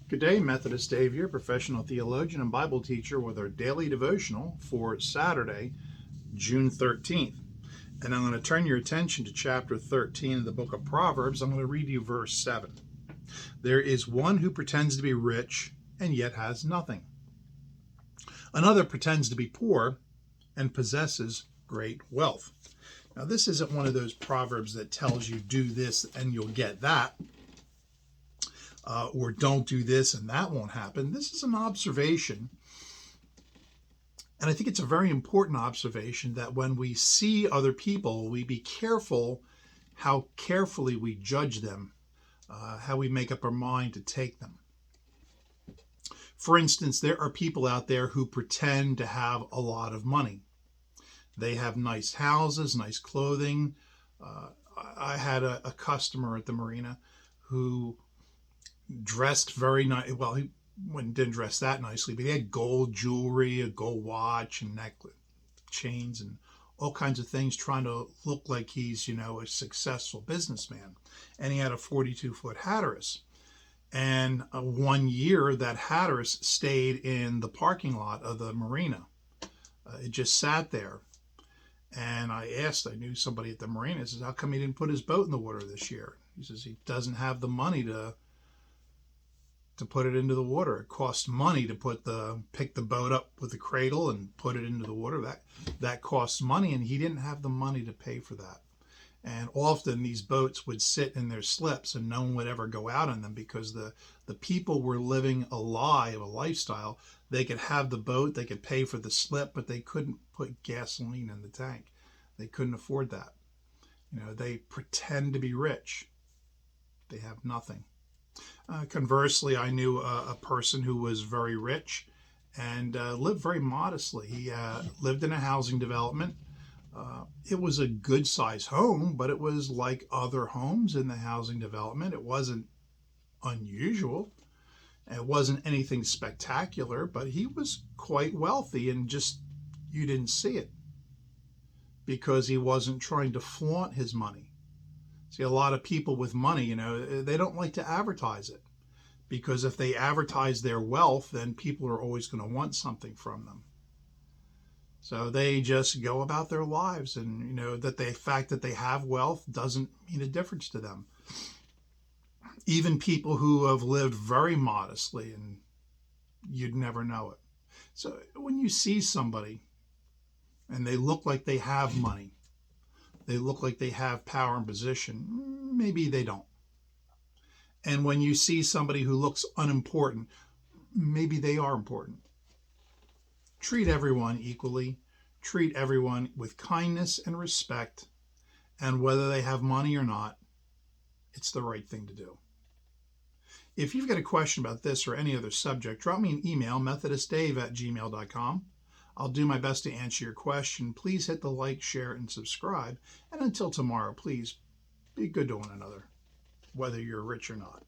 Good day, Methodist Dave here, professional theologian and Bible teacher with our daily devotional for Saturday, June 13th. And I'm going to turn your attention to chapter 13 of the book of Proverbs. I'm going to read you verse 7. There is one who pretends to be rich and yet has nothing. Another pretends to be poor and possesses great wealth. Now, this isn't one of those proverbs that tells you do this and you'll get that. Or don't do this and that won't happen. This is an observation, and I think it's a very important observation that when we see other people, we be careful how carefully we judge them, how we make up our mind to take them. For instance, there are people out there who pretend to have a lot of money. They have nice houses, nice clothing. I had a customer at the marina who dressed very nice. Well, he didn't dress that nicely, but he had gold jewelry, a gold watch, and necklace, chains, and all kinds of things, trying to look like he's, a successful businessman. And he had a 42-foot Hatteras. And 1 year, that Hatteras stayed in the parking lot of the marina. It just sat there. And I knew somebody at the marina, I says, how come he didn't put his boat in the water this year? He says he doesn't have the money to put it into the water. It costs money to pick the boat up with the cradle and put it into the water. That costs money, and he didn't have the money to pay for that. And often these boats would sit in their slips and no one would ever go out on them because the people were living a lie of a lifestyle. They could have the boat, they could pay for the slip, but they couldn't put gasoline in the tank. They couldn't afford that. They pretend to be rich. They have nothing. Conversely, I knew a person who was very rich and lived very modestly. He lived in a housing development. It was a good-sized home, but it was like other homes in the housing development. It wasn't unusual. It wasn't anything spectacular, but he was quite wealthy, and just you didn't see it because he wasn't trying to flaunt his money. See, a lot of people with money, they don't like to advertise it because if they advertise their wealth, then people are always going to want something from them. So they just go about their lives, and the fact that they have wealth doesn't mean a difference to them. Even people who have lived very modestly, and you'd never know it. So when you see somebody and they look like they have money, they look like they have power and position, maybe they don't. And when you see somebody who looks unimportant, maybe they are important. Treat everyone equally. Treat everyone with kindness and respect. And whether they have money or not, it's the right thing to do. If you've got a question about this or any other subject, drop me an email, methodistdave@gmail.com. I'll do my best to answer your question. Please hit the like, share, and subscribe. And until tomorrow, please be good to one another, whether you're rich or not.